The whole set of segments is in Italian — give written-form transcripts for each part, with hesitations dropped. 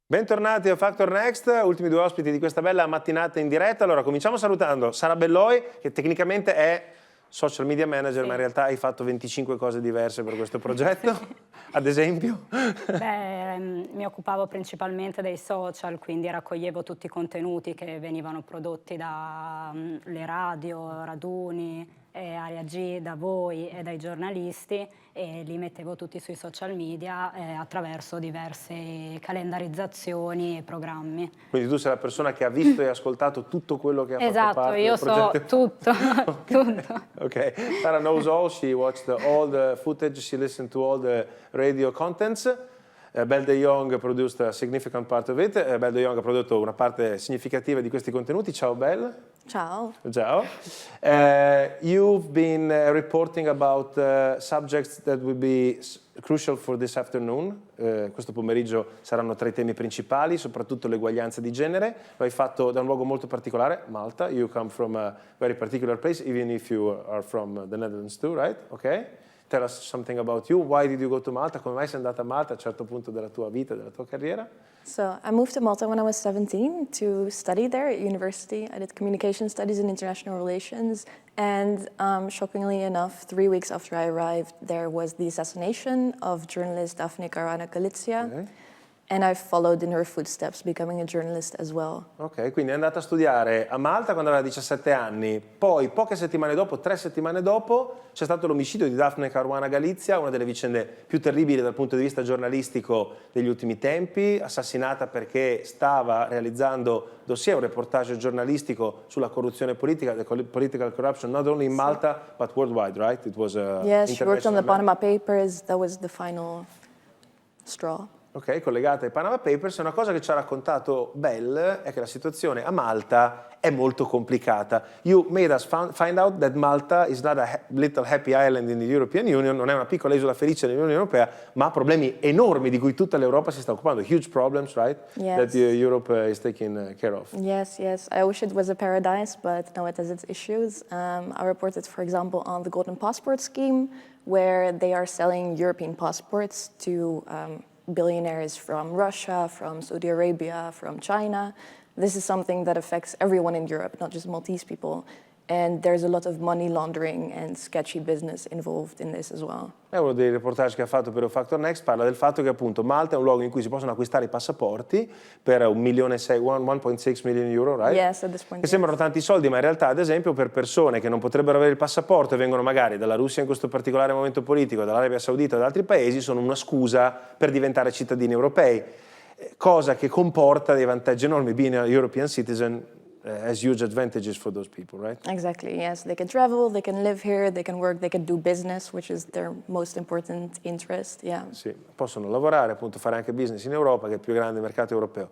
Bentornati a Factor Next, ultimi due ospiti di questa bella mattinata in diretta. Allora, cominciamo salutando Sara Belloi, che tecnicamente è social media manager, Sì. ma in realtà hai fatto 25 cose diverse per questo progetto, ad esempio? Beh, mi occupavo principalmente dei social, quindi raccoglievo tutti i contenuti che venivano prodotti dalle radio, raduni, Area G, da voi e dai giornalisti, e li mettevo tutti sui social media attraverso diverse calendarizzazioni e programmi. Quindi tu sei la persona che ha visto e ascoltato tutto quello che ha fatto Esatto, parte io del progetto? so tutto, tutto. Ok, Sara knows all, she watched all the footage, she listened to all the radio contents. Belle de Jong produced a significant part of it. Belle de Jong ha prodotto una parte significativa di questi contenuti. Ciao Belle. Ciao. Ciao. You've been reporting about subjects that will be crucial for this afternoon. Questo pomeriggio saranno tra i temi principali, soprattutto l'eguaglianza di genere. Lo hai fatto da un luogo molto particolare, Malta. You come from a very particular place, even if you are from the Netherlands too, right? Okay. Tell us something about you. Why did you go to Malta? Come mai sei andata a Malta a un certo punto della tua vita, della tua carriera? So I moved to Malta when I was 17 to study there at university. I did communication studies and international relations. And shockingly enough, 3 weeks after I arrived, there was the assassination of journalist Daphne Caruana Galizia. Okay. And I followed in her footsteps, becoming a journalist as well. Ok, quindi è andata a studiare a Malta quando aveva 17 anni, poi poche settimane dopo, 3 settimane dopo, c'è stato l'omicidio di Daphne Caruana Galizia, una delle vicende più terribili dal punto di vista giornalistico degli ultimi tempi, assassinata perché stava realizzando dossier, un reportage giornalistico sulla corruzione politica, the political corruption, not only in Malta, but worldwide, right? It was Yes, she worked on the Panama Papers. That was the final straw. Ok, collegata ai Panama Papers, una cosa che ci ha raccontato Belle è che la situazione a Malta è molto complicata. You made us find out that Malta is not a little happy island in the European Union, non è una piccola isola felice nell'Unione Europea, ma ha problemi enormi di cui tutta l'Europa si sta occupando. Huge problems, right? Yes. That Europe is taking care of. Yes, yes. I wish it was a paradise, but no, it has its issues. I reported, for example, on the Golden Passport scheme, where they are selling European passports to billionaires from Russia, from Saudi Arabia, from China. This is something that affects everyone in Europe, not just Maltese people. And there's a lot of money laundering and sketchy business involved in this as well. È uno dei reportage che ha fatto per Factor Next, parla del fatto che appunto Malta è un luogo in cui si possono acquistare i passaporti per 1,6 milioni di euro, right? Yes, at this point. Che sembrano tanti soldi, ma in realtà ad esempio per persone che non potrebbero avere il passaporto e vengono magari dalla Russia in questo particolare momento politico, dall'Arabia Saudita o da altri paesi, sono una scusa per diventare cittadini europei, cosa che comporta dei vantaggi enormi. Being a European citizen has huge advantages for those people, right? Exactly, yes. They can travel, they can live here, they can work, they can do business, which is their most important interest, yeah. Sì, possono lavorare, appunto fare anche business in Europa, che è il più grande mercato europeo.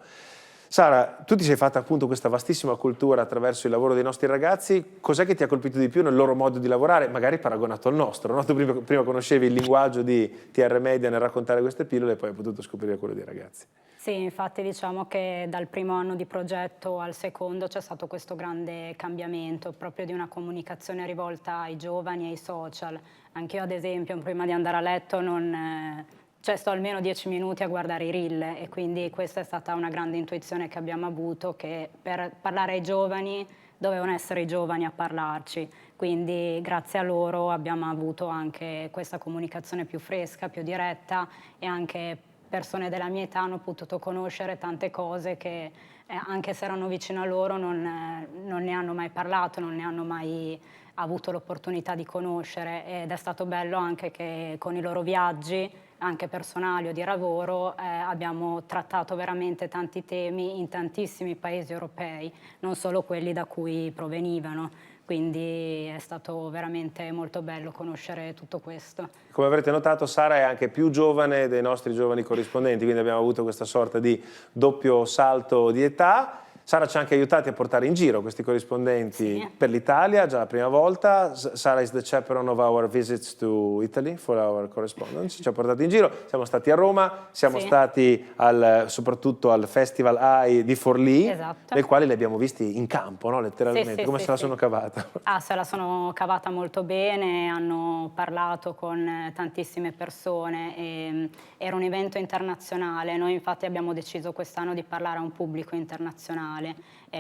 Sara, tu ti sei fatta appunto questa vastissima cultura attraverso il lavoro dei nostri ragazzi. Cos'è che ti ha colpito di più nel loro modo di lavorare, magari paragonato al nostro, no? Tu prima conoscevi il linguaggio di TR Media nel raccontare queste pillole e poi hai potuto scoprire quello dei ragazzi. Sì, infatti diciamo che dal primo anno di progetto al secondo c'è stato questo grande cambiamento proprio di una comunicazione rivolta ai giovani e ai social. Anch'io ad esempio prima di andare a letto sto almeno 10 minuti a guardare i reel, e quindi questa è stata una grande intuizione che abbiamo avuto, che per parlare ai giovani dovevano essere i giovani a parlarci. Quindi grazie a loro abbiamo avuto anche questa comunicazione più fresca, più diretta, e anche persone della mia età hanno potuto conoscere tante cose che anche se erano vicino a loro non ne hanno mai parlato, non ne hanno mai avuto l'opportunità di conoscere, ed è stato bello anche che con i loro viaggi, anche personali o di lavoro, abbiamo trattato veramente tanti temi in tantissimi paesi europei, non solo quelli da cui provenivano. Quindi è stato veramente molto bello conoscere tutto questo. Come avrete notato, Sara è anche più giovane dei nostri giovani corrispondenti, quindi abbiamo avuto questa sorta di doppio salto di età. Sara ci ha anche aiutati a portare in giro questi corrispondenti Sì. per l'Italia, già la prima volta. Sara is the chaperone of our visits to Italy for our correspondence. Ci ha portato in giro, siamo stati a Roma, siamo Sì. stati soprattutto al Festival AI di Forlì, Esatto. nel quale li abbiamo visti in campo, no? Letteralmente. Sì, Come sì, se la sì. sono cavata? Ah, se la sono cavata molto bene, hanno parlato con tantissime persone, era un evento internazionale, noi infatti abbiamo deciso quest'anno di parlare a un pubblico internazionale,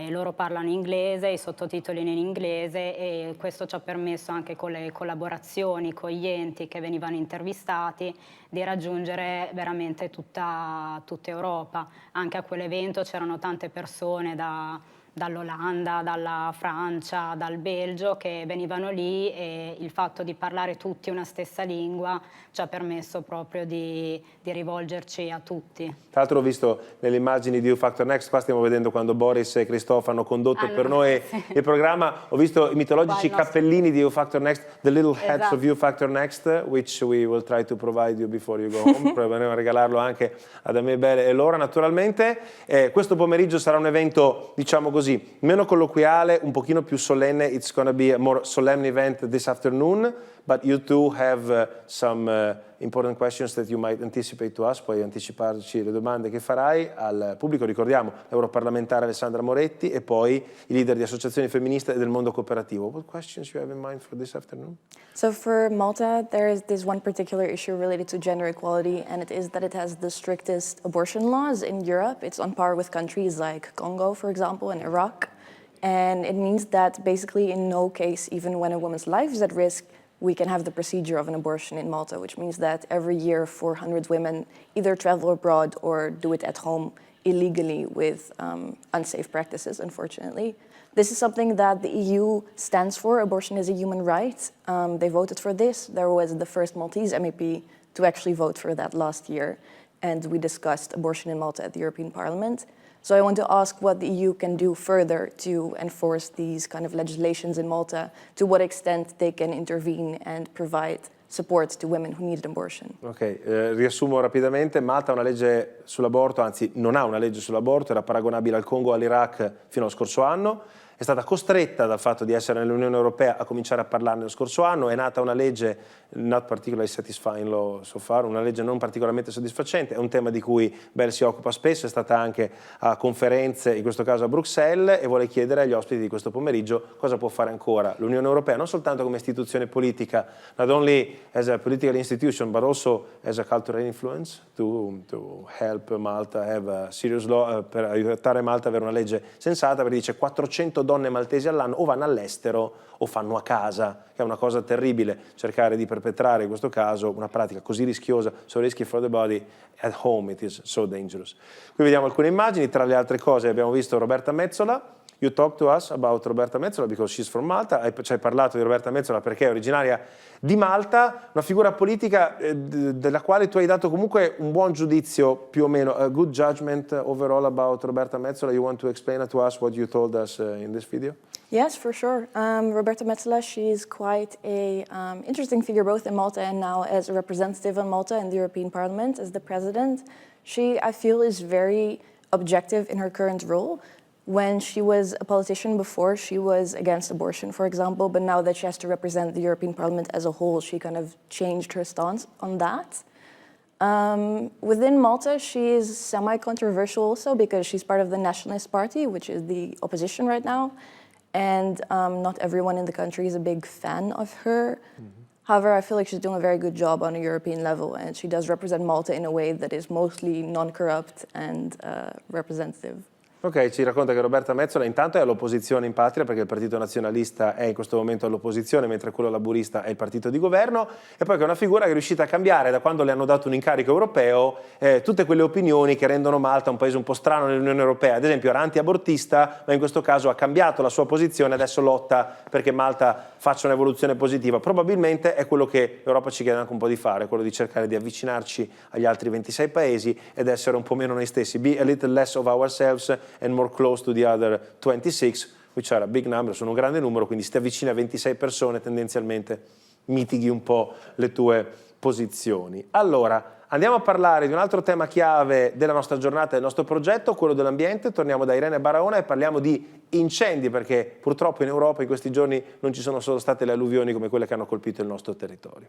loro parlano inglese, i sottotitoli in inglese e questo ci ha permesso anche con le collaborazioni con gli enti che venivano intervistati di raggiungere veramente tutta Europa. Anche a quell'evento c'erano tante persone dall'Olanda, dalla Francia, dal Belgio che venivano lì e il fatto di parlare tutti una stessa lingua ci ha permesso proprio di rivolgerci a tutti. Tra l'altro ho visto nelle immagini di U Factor Next, qua stiamo vedendo quando Boris e Christophe hanno condotto per noi sì. il programma, ho visto i mitologici Qua il nostro- cappellini di U Factor Next, the little hats Esatto. of U Factor Next, which we will try to provide you before you go home, proveremo a regalarlo anche ad Amebele e Laura naturalmente. Questo pomeriggio sarà un evento, diciamo così, meno colloquiale, un pochino più solenne, it's going to be a more solemn event this afternoon, but you two have some important questions that you might anticipate to us, puoi anticiparci le domande che farai al pubblico. Ricordiamo l'europarlamentare Alessandra Moretti e poi i leader di associazioni femministe e del mondo cooperativo. What questions you have in mind for this afternoon? So for Malta, there is this one particular issue related to gender equality, and it is that it has the strictest abortion laws in Europe. It's on par with countries like Congo, for example, and Iraq. And it means that basically in no case, even when a woman's life is at risk, we can have the procedure of an abortion in Malta, which means that every year 400 women either travel abroad or do it at home illegally with unsafe practices, unfortunately. This is something that the EU stands for. Abortion is a human right. They voted for this. There was the first Maltese MEP to actually vote for that last year, and we discussed abortion in Malta at the European Parliament. So I want to ask what the EU can do further to enforce these kind of legislations in Malta, to what extent they can intervene and provide support to women who need an abortion. Ok, riassumo rapidamente. Malta ha una legge sull'aborto, anzi non ha una legge sull'aborto, era paragonabile al Congo o all'Iraq fino allo scorso anno. È stata costretta dal fatto di essere nell'Unione Europea a cominciare a parlarne lo scorso anno. È nata una legge not particularly satisfying law so far, una legge non particolarmente soddisfacente. È un tema di cui Bell si occupa spesso, è stata anche a conferenze, in questo caso a Bruxelles, e vuole chiedere agli ospiti di questo pomeriggio cosa può fare ancora l'Unione Europea, non soltanto come istituzione politica, not only as a political institution, but also as a cultural influence to help Malta have a serious law, per aiutare Malta ad avere una legge sensata, perché dice 400 donne maltesi all'anno o vanno all'estero o fanno a casa, che è una cosa terribile, cercare di perpetrare in questo caso una pratica così rischiosa, so risky for the body, at home it is so dangerous. Qui vediamo alcune immagini, tra le altre cose abbiamo visto Roberta Mezzola. You talk to us about Roberta Mezzola because she's from Malta. Ci hai parlato di Roberta Mezzola perché è originaria di Malta, una figura politica della quale tu hai dato comunque un buon giudizio, più o meno, a good judgment overall about Roberta Mezzola. You want to explain to us what you told us in this video? Yes, for sure. Roberta Metsola, she's quite a interesting figure both in Malta and now as a representative of Malta in the European Parliament as the president. She, I feel, is very objective in her current role. When she was a politician before, she was against abortion, for example, but now that she has to represent the European Parliament as a whole, she kind of changed her stance on that. Within Malta, she is semi-controversial also because she's part of the Nationalist Party, which is the opposition right now. And not everyone in the country is a big fan of her. However, I feel like she's doing a very good job on a European level, and she does represent Malta in a way that is mostly non-corrupt and representative. Ok, ci racconta che Roberta Mezzola intanto è all'opposizione in patria perché il partito nazionalista è in questo momento all'opposizione mentre quello laburista è il partito di governo, e poi che è una figura che è riuscita a cambiare da quando le hanno dato un incarico europeo tutte quelle opinioni che rendono Malta un paese un po' strano nell'Unione Europea. Ad esempio era anti-abortista, ma in questo caso ha cambiato la sua posizione, adesso lotta perché Malta faccia un'evoluzione positiva. Probabilmente è quello che l'Europa ci chiede anche un po' di fare, quello di cercare di avvicinarci agli altri 26 paesi ed essere un po' meno noi stessi, be a little less of ourselves and more close to the other 26, which are a big number, sono un grande numero, quindi se ti avvicini a 26 persone tendenzialmente mitighi un po' le tue posizioni. Allora, andiamo a parlare di un altro tema chiave della nostra giornata, del nostro progetto, quello dell'ambiente. Torniamo da Irene Barahona e parliamo di incendi, perché purtroppo in Europa in questi giorni non ci sono solo state le alluvioni come quelle che hanno colpito il nostro territorio.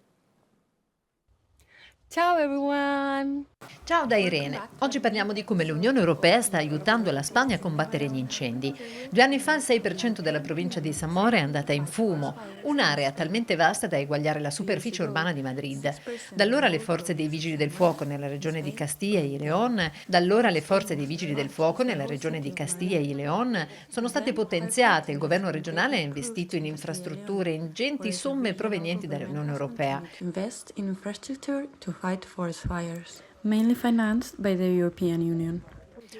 Ciao everyone! Ciao da Irene. Oggi parliamo di come l'Unione Europea sta aiutando la Spagna a combattere gli incendi. 2 anni fa il 6% della provincia di Zamora è andata in fumo, un'area talmente vasta da eguagliare la superficie urbana di Madrid. Da allora le forze dei Vigili del Fuoco nella regione di Castilla y León sono state potenziate. Il governo regionale ha investito in infrastrutture ingenti somme provenienti dall'Unione Europea. Invest in infrastructure to fight forest fires, mainly financed by the European Union.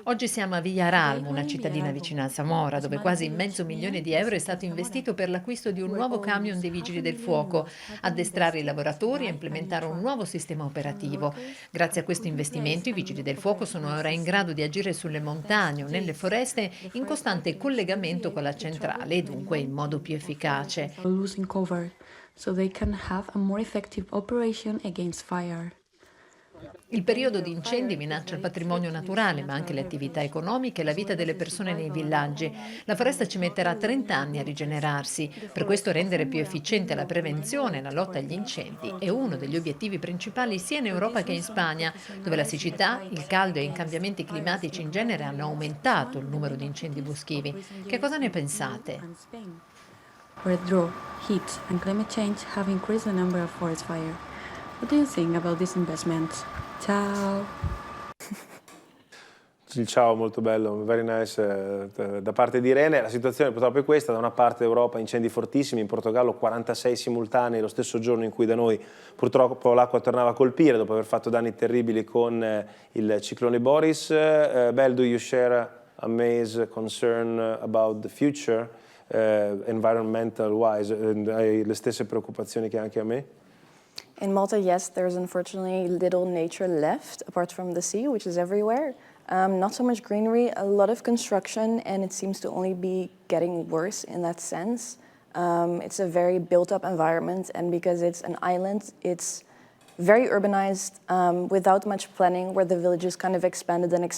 Oggi siamo a Villaralmo, una cittadina vicina a Zamora, dove quasi $500.000 è stato investito per l'acquisto di un nuovo camion dei Vigili del Fuoco, addestrare i lavoratori e implementare un nuovo sistema operativo. Grazie a questo investimento i Vigili del Fuoco sono ora in grado di agire sulle montagne o nelle foreste in costante collegamento con la centrale e dunque in modo più efficace. Losing cover, so they can have a more effective operation against fire. Il periodo di incendi minaccia il patrimonio naturale, ma anche le attività economiche e la vita delle persone nei villaggi. La foresta ci metterà 30 anni a rigenerarsi. Per questo rendere più efficiente la prevenzione e la lotta agli incendi è uno degli obiettivi principali sia in Europa che in Spagna, dove la siccità, il caldo e i cambiamenti climatici in genere hanno aumentato il numero di incendi boschivi. Che cosa ne pensate? Where drought, heat and climate change have increased the number of forest fires. What do you think about this investment? Ciao! Il ciao molto bello, very nice da parte di Irene. La situazione purtroppo è questa: da una parte Europa incendi fortissimi, in Portogallo 46 simultanei lo stesso giorno in cui da noi purtroppo l'acqua tornava a colpire dopo aver fatto danni terribili con il ciclone Boris. Bel, do you share Amé's concern about the future environmental wise? Hai le stesse preoccupazioni che anche a me? In Malta, yes, there's unfortunately little nature left apart from the sea, which is everywhere. Not so much greenery, a lot of construction, and it seems to only be getting worse in that sense. It's a very built-up environment, and because it's an island, it's very urbanized, without much planning, where the villages kind of expanded, and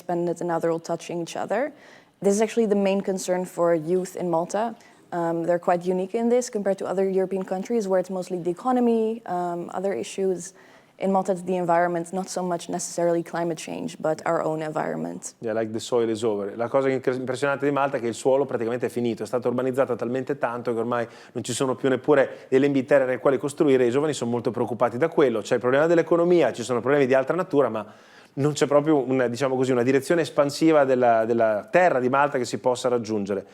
now they're all touching each other. This is actually the main concern for youth in Malta. They're quite unique in this compared to other European countries where it's mostly the economy, other issues. In Malta it's the environment, not so much necessarily climate change, but our own environment. Yeah, like the soil is over. La cosa impressionante di Malta è che il suolo praticamente è finito, è stata urbanizzata talmente tanto che ormai non ci sono più neppure delle terre nelle quali costruire. I giovani sono molto preoccupati da quello. C'è il problema dell'economia, ci sono problemi di altra natura, ma non c'è proprio una, diciamo così, una direzione espansiva della terra di Malta che si possa raggiungere.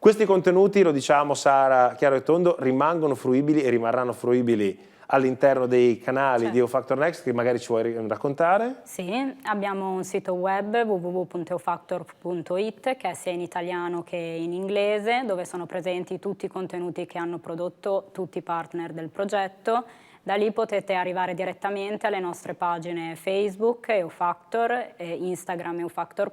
Questi contenuti, lo diciamo Sara chiaro e tondo, rimangono fruibili e rimarranno fruibili all'interno dei canali di EUFactor Next, che magari ci vuoi raccontare? Sì, abbiamo un sito web www.eufactor.it che è sia in italiano che in inglese, dove sono presenti tutti i contenuti che hanno prodotto tutti i partner del progetto. Da lì potete arrivare direttamente alle nostre pagine Facebook EUFactor, Instagram EUFactor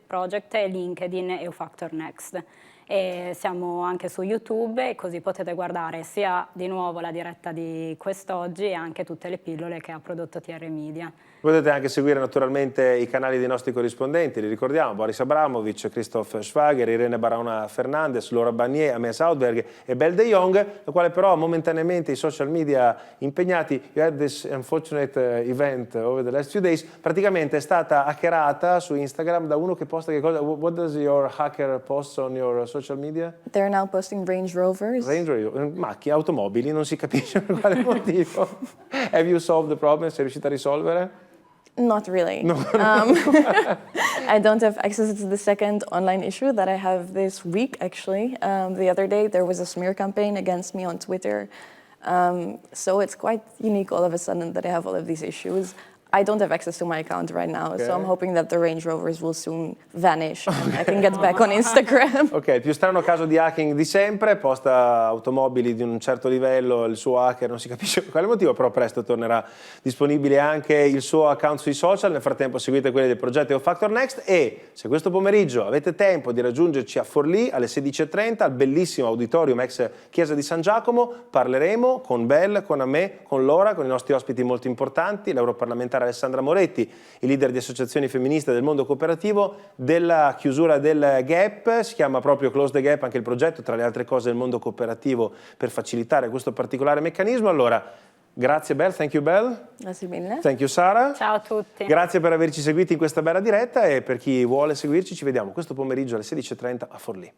Project e LinkedIn EUFactor Next. E siamo anche su YouTube, e così potete guardare sia di nuovo la diretta di quest'oggi e anche tutte le pillole che ha prodotto TR Media. Potete anche seguire naturalmente i canali dei nostri corrispondenti, li ricordiamo: Boris Abramovic, Christoph Schwager, Irene Barahona Fernandez, Laura Barnier, Améa Saudberg e Belle de Jong, la quale però momentaneamente i social media impegnati. You had this unfortunate event over the last few days, praticamente è stata hackerata su Instagram da uno che posta che cosa? What does your hacker post on your social media? They're now posting Range Rovers. Range Rover, macchine, automobili, non si capisce per quale motivo. Have you solved the problem? Sei riuscita a risolvere? Not really. No. I don't have access to the second online issue that I have this week, actually. The other day there was a smear campaign against me on Twitter. So it's quite unique all of a sudden that I have all of these issues. I don't have access to my account right now, so I'm hoping that the Range Rovers will soon vanish and I can get back on Instagram. Ok, il più strano caso di hacking di sempre, posta automobili di un certo livello, il suo hacker non si capisce per quale motivo, però presto tornerà disponibile anche il suo account sui social. Nel frattempo seguite quelli del progetto EU Factor Next e se questo pomeriggio avete tempo di raggiungerci a Forlì alle 16:30 al bellissimo auditorium ex Chiesa di San Giacomo, parleremo con Belle, con me, con Laura, con i nostri ospiti molto importanti, l'europarlamentare Alessandra Moretti, i leader di associazioni femministe del mondo cooperativo, della chiusura del Gap. Si chiama proprio Close the Gap anche il progetto, tra le altre cose del mondo cooperativo, per facilitare questo particolare meccanismo. Allora, grazie Belle, thank you Belle. Grazie mille. Thank you Sara. Ciao a tutti. Grazie per averci seguiti in questa bella diretta e per chi vuole seguirci ci vediamo questo pomeriggio alle 16:30 a Forlì.